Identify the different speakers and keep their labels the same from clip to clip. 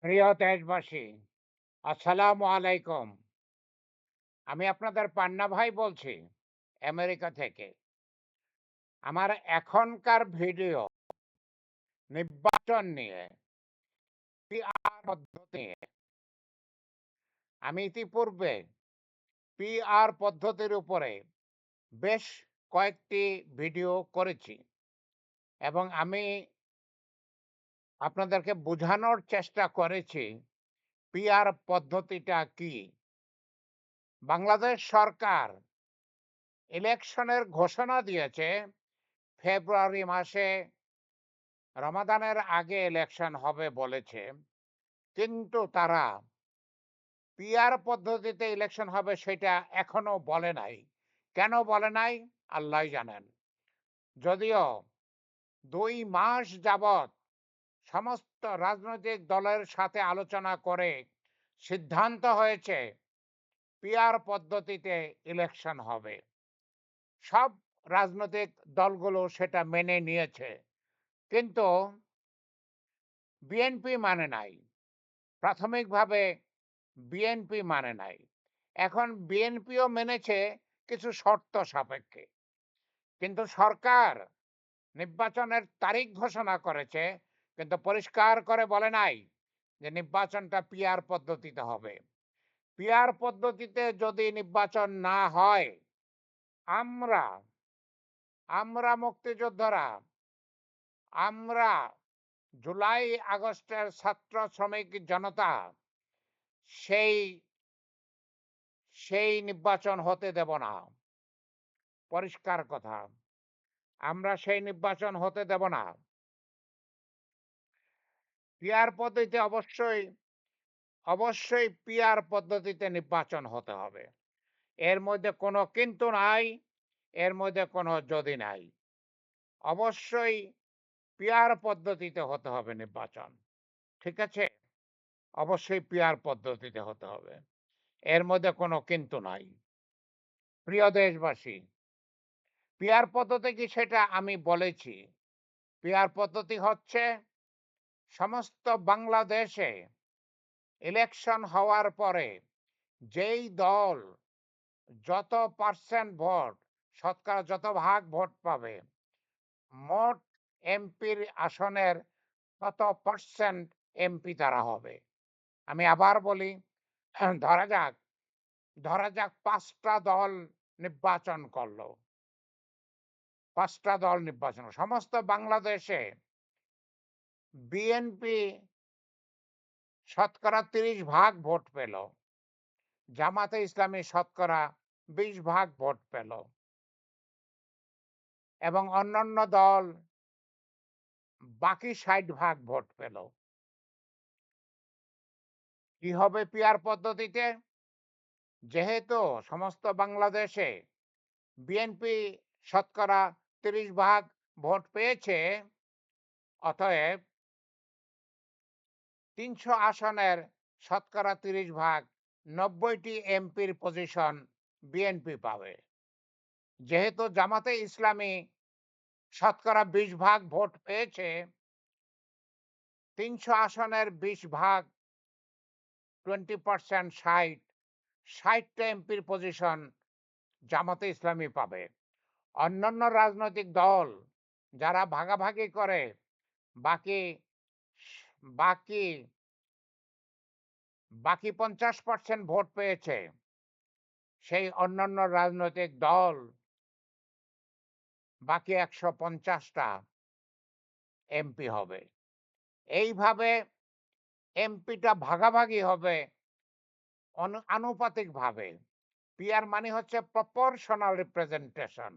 Speaker 1: প্রিয় দেশবাসী, আসসালামু আলাইকুম। আমি আপনাদের পান্না ভাই বলছি আমেরিকা থেকে। আমার এখনকার ভিডিও নির্বাচন নিয়ে, পিআর পদ্ধতি নিয়ে। আমি ইতিপূর্বে পিআর পদ্ধতির উপরে বেশ কয়েকটি ভিডিও করেছি এবং আমি আপনাদেরকে বোঝানোর চেষ্টা করেছি পিআর পদ্ধতিটা কি। বাংলাদেশ সরকার ইলেকশনের ঘোষণা দিয়েছে ফেব্রুয়ারি মাসে, রমাদানের আগে ইলেকশন হবে বলেছে, কিন্তু তারা পিআর পদ্ধতিতে ইলেকশন হবে সেটা এখনো বলে নাই। কেন বলে নাই আল্লাহই জানেন। যদিও 2 মাস যাবৎ সমস্ত রাজনৈতিক দলের সাথে আলোচনা করে সিদ্ধান্ত হয়েছে পিআর পদ্ধতিতে ইলেকশন হবে। সব রাজনৈতিক দলগুলো সেটা মেনে নিয়েছে, কিন্তু বিএনপি মানে নাই। প্রাথমিকভাবে বিএনপি মানে নাই। এখন বিএনপিও মেনেছে কিছু শর্ত সাপেক্ষে। কিন্তু সরকার নির্বাচনের তারিখ ঘোষণা করেছে, কিন্তু পরিষ্কার করে বলে নাই যে নির্বাচনটা পিআর পদ্ধতিতে হবে। পিআর পদ্ধতিতে যদি নির্বাচন না হয়, আমরা আমরা মুক্তিযোদ্ধারা, আমরা জুলাই আগস্টের ছাত্র শ্রমিক জনতা সেই সেই নির্বাচন হতে দেব না। পরিষ্কার কথা, আমরা সেই নির্বাচন হতে দেব না। পিআর পদ্ধতিতে অবশ্যই পিআর পদ্ধতিতে নির্বাচন হতে হবে। এর মধ্যে কোনো কিন্তু নাই, এর মধ্যে কোনো যদি নাই। অবশ্যই পিআর পদ্ধতিতে হতে হবে নির্বাচন। ঠিক আছে? অবশ্যই পিআর পদ্ধতিতে হতে হবে। এর মধ্যে কোনো কিন্তু নাই। প্রিয় দেশবাসী, পিআর পদ্ধতি কি সেটা আমি বলেছি। পিআর পদ্ধতি হচ্ছে সমস্ত বাংলাদেশে ইলেকশন হওয়ার পরে যেই দল যত পার্সেন্ট ভোট, শতকরা যত ভাগ ভোট পাবে, মোট এমপির আসনের তত পার্সেন্ট এমপি তারা হবে। আমি আবার বলি, ধরা যাক ধরা যাক 5টা দল নির্বাচন করলো। 5টা দল নির্বাচন সমস্ত বাংলাদেশে বিএনপি শতকরা 30 ভাগ ভোট পেল, জামাতে ইসলামী শতকরা 20 ভাগ ভোট পেল এবং অন্যান্য দল বাকি 60 ভাগ ভোট পেল। কি হবে পিআর পদ্ধতিতে? যেহেতু সমস্ত বাংলাদেশে বিএনপি শতকরা 30 ভাগ ভোট পেয়েছে, অতএব 300 আসনের শতকরা 30 ভাগ, 90টি এমপির পজিশন বিএনপি পাবে। যেহেতু জামাতে ইসলামী শতকরা 20 ভাগ ভোট পেয়েছে, 300 আসনের 20 ভাগ, 20% 60টা এমপির পজিশন জামাতে ইসলামী পাবে। অন্যান্য রাজনৈতিক দল যারা ভাগাভাগি করে বাকি বাকি বাকি 50% ভোট পেয়েছে, সেই অন্যান্য রাজনৈতিক দল বাকি 150টা এমপি হবে। এইভাবে এমপিটা ভাগাভাগি হবে আনুপাতিকভাবে। পিআর মানে হচ্ছে প্রপোর্শনাল রিপ্রেজেন্টেশন।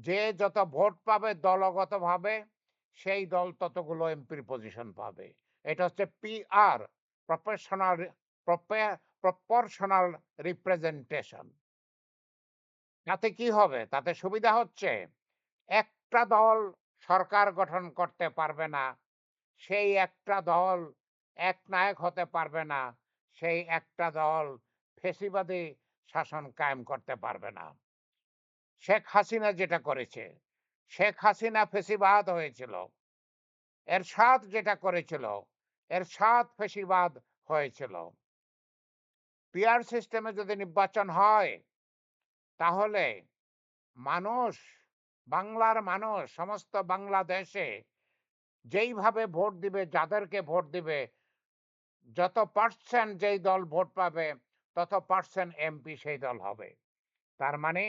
Speaker 1: যে যত ভোট পাবে দলগতভাবে, সেই দল ততগুলো এমপির পজিশন পাবে। এটা হচ্ছে পিআর, প্রপোর্শনাল প্রপোর্শনাল রিপ্রেজেন্টেশন। তাতে কি হবে? তাতে সুবিধা হচ্ছে একটা দল সরকার গঠন করতে পারবে না, সেই একটা দল একনায়ক হতে পারবে না, সেই একটা দল ফ্যাসিবাদী শাসন কায়েম করতে পারবে না। শেখ হাসিনা যেটা করেছে, শেখ হাসিনা ফ্যাসিবাদ হয়েছিল। এরশাদ যেটা করেছিল, এরশাদ ফ্যাসিবাদ হয়েছিল। পিআর সিস্টেমে যদি নির্বাচন হয় তাহলে মানুষ, বাংলার মানুষ সমস্ত বাংলাদেশে যেইভাবে ভোট দিবে, যাদেরকে ভোট দিবে, যত পার্সেন্ট যেই দল ভোট পাবে তত পার্সেন্ট এমপি সেই দল হবে। তার মানে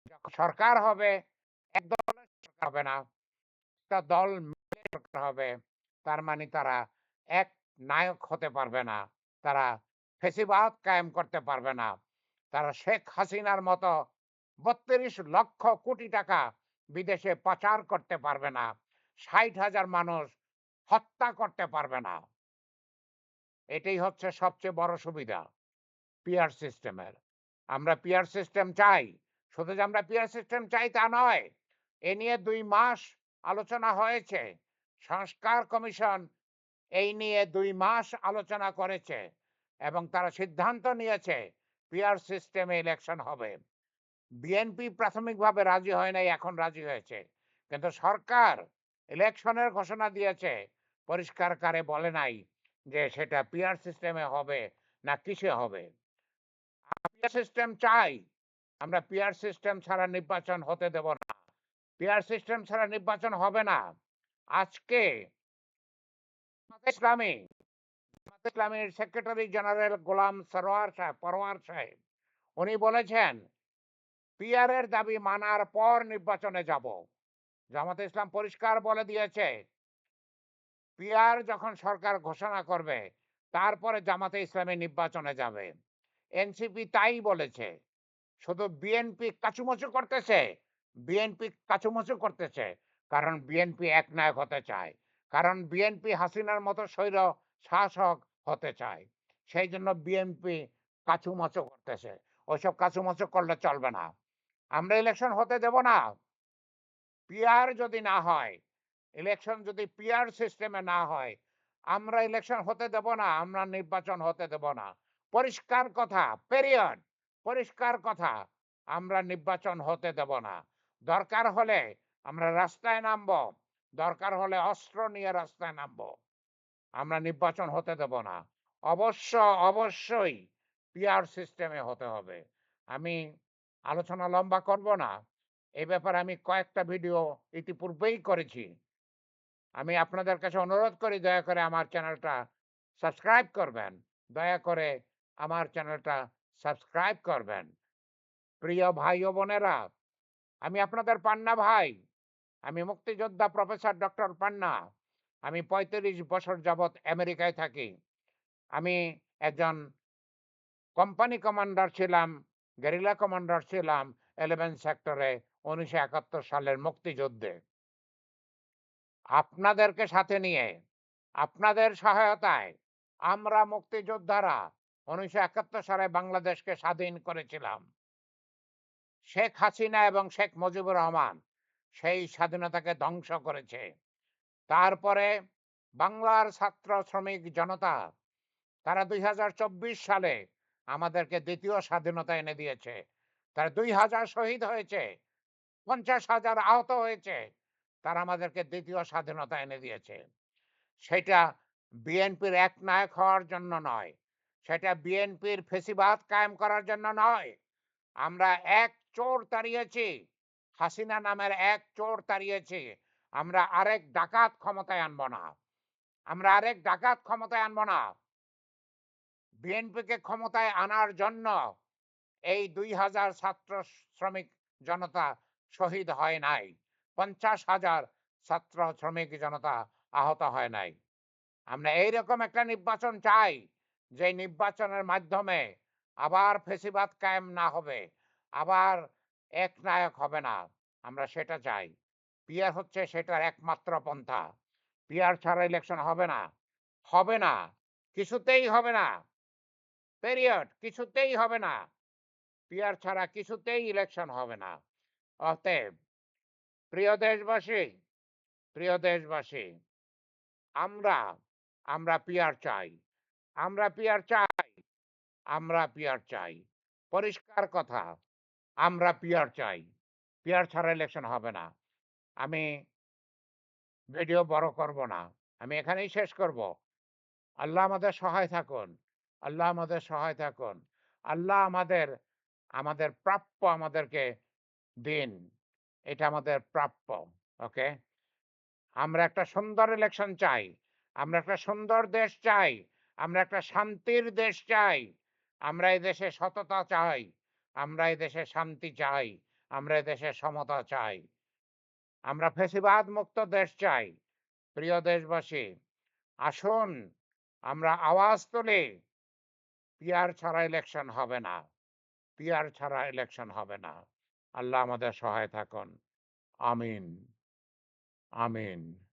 Speaker 1: যখন সরকার হবে, এক দলের সরকার হবে না, একটা দল মিলে সরকার হবে। তার মানে তারা এক নায়ক হতে পারবে না, তারা ফেসিবাদ কায়েম করতে পারবে না, তারা শেখ হাসিনার মতো ৩২ লক্ষ কোটি টাকা বিদেশে পাচার করতে পারবে না, ৬০,০০০ মানুষ হত্যা করতে পারবে না। এটাই হচ্ছে সবচেয়ে বড় সুবিধা পিআর সিস্টেমের। আমরা পিআর সিস্টেম চাই। শুধু যে আমরা পিআর সিস্টেম চাই তা নয়। এ নিয়ে ২ মাস আলোচনা হয়েছে। সংস্কার কমিশন এই নিয়ে ২ মাস আলোচনা করেছে এবং তারা সিদ্ধান্ত নিয়েছে পিআর সিস্টেমে ইলেকশন হবে। বিএনপি প্রাথমিকভাবে রাজি হয় নাই, এখন রাজি হয়েছে। কিন্তু সরকার ইলেকশনের ঘোষণা দিয়েছে, পরিষ্কার করে বলে নাই যে সেটা পিআর সিস্টেমে হবে না কিসে হবে। পিআর সিস্টেম চাই। আমরা পিআর সিস্টেম ছাড়া নির্বাচন হতে দেব না। পিআর সিস্টেম ছাড়া নির্বাচন হবে না। আজকে জামাতে ইসলামীর সেক্রেটারি জেনারেল গোলাম পরোয়ার সাহেব উনি বলেছেন পিআর এর দাবি মানার পর নির্বাচনে যাব। জামাতে ইসলাম পরিষ্কার বলে দিয়েছে পিআর যখন সরকার ঘোষণা করবে তারপরে জামাতে ইসলামী নির্বাচনে যাবে। এনসিপি তাই বলেছে। শুধু বিএনপি কাচুমাচু করতেছে কারণ বিএনপি একনায়ক হতে চায়, কারণ বিএনপি হাসিনার মতো স্বৈর শাসক হতে চায়। সেই জন্য বিএনপি কাচুমাচু করতেছে। ওইসব কাচুমাচু করলে চলবে না। আমরা ইলেকশন হতে দেব না। পিআর যদি না হয়, ইলেকশন যদি পিআর সিস্টেমে না হয়, আমরা ইলেকশন হতে দেব না, আমরা নির্বাচন হতে দেব না। পরিষ্কার কথা, পিরিয়ড। পরিষ্কার কথা, আমরা নির্বাচন হতে দেব না। দরকার হলে আমরা রাস্তায় নামবো, দরকার হলে অস্ত্র নিয়ে রাস্তায় নামবো। আমরা নির্বাচন হতে দেব না। অবশ্যই পিআর সিস্টেমে হতে হবে। আমি আলোচনা লম্বা করব না। এই ব্যাপারে আমি কয়েকটা ভিডিও ইতিপূর্বেই করেছি। আমি আপনাদের কাছে অনুরোধ করি দয়া করে আমার চ্যানেলটা সাবস্ক্রাইব করবেন। দয়া করে আমার চ্যানেলটা সাবস্ক্রাইব করবেন। প্রিয় ভাই ও বোনেরা, আমি আপনাদের পান্না ভাই। আমি মুক্তিযোদ্ধা প্রফেসর ডক্টর পান্না। আমি ৩৫ বছর যাবৎ আমেরিকায় থাকি। আমি একজন কোম্পানি কমান্ডার ছিলাম, গেরিলা কমান্ডার ছিলাম 11 সেক্টরে ১৯৭১ সালের মুক্তিযুদ্ধে। আপনাদেরকে সাথে নিয়ে, আপনাদের সহায়তায় আমরা মুক্তিযোদ্ধারা ১৯৭১ সালে বাংলাদেশকে স্বাধীন করেছিলাম। শেখ হাসিনা এবং শেখ মুজিবুর রহমান সেই স্বাধীনতাকে ধ্বংস করেছে। তারপরে বাংলার ছাত্র শ্রমিক জনতা তারা ২০২৪ সালে আমাদেরকে দ্বিতীয় স্বাধীনতা এনে দিয়েছে। তারা ২,০০০ শহীদ হয়েছে, ৫০,০০০ আহত হয়েছে। তারা আমাদেরকে দ্বিতীয় স্বাধীনতা এনে দিয়েছে। সেটা বিএনপির একনায়ক হওয়ার জন্য নয়, সেটা বিএনপির ফ্যাসিবাদ কায়েম করার জন্য নয়। আমরা এক চোর তাড়িয়েছি, হাসিনা নামের এক চোর তাড়িয়েছি। আমরা আরেক ডাকাত ক্ষমতায় আনব না। আমরা আরেক ডাকাত ক্ষমতায় আনব না। বিএনপিকে ক্ষমতায় আনার জন্য এই ২,০০০ ছাত্র শ্রমিক জনতা শহীদ হয় নাই। ৫০,০০০ ছাত্র শ্রমিক জনতা আহত হয় নাই। আমরা এইরকম একটা নির্বাচন চাই, যে নির্বাচনের মাধ্যমে আবার ফ্যাসিবাদ কায়েম না হবে, আবার একনায়ক হবে না। আমরা সেটা চাই। পিআর হচ্ছে সেটার একমাত্র পন্থা। পিআর ছাড়া ইলেকশন হবে না। হবে না। কিছুতেই হবে না। পিরিয়ড। কিছুতেই হবে না। পিআর ছাড়া কিছুতেই ইলেকশন হবে না। অতএব প্রিয় দেশবাসী, প্রিয় দেশবাসী, আমরা আমরা পিআর চাই। আমরা পিআর চাই। আমরা পিআর চাই। পরিষ্কার কথা, আমরা পিআর চাই। পিআর ছাড়া ইলেকশন হবে না। আমি ভিডিও বড় করব না। আমি এখানেই শেষ করব। আল্লাহ আমাদের সহায় থাকুন। আল্লাহ আমাদের সহায় থাকুন। আল্লাহ আমাদের প্রাপ্য আমাদেরকে দিন। এটা আমাদের প্রাপ্য। ওকে? আমরা একটা সুন্দর ইলেকশন চাই। আমরা একটা সুন্দর দেশ চাই। আমরা একটা শান্তির দেশ চাই। আমরা এই দেশে সততা চাই। আমরা এই দেশে শান্তি চাই। আমরা এই দেশে সমতা চাই। আমরা ফ্যাসিবাদ মুক্ত দেশ চাই। প্রিয় দেশবাসী, আসুন আমরা আওয়াজ তুলি। পিয়ার ছাড়া ইলেকশন হবে না। পিয়ার ছাড়া ইলেকশন হবে না। আল্লাহ আমাদের সহায় থাকুন। আমিন, আমিন।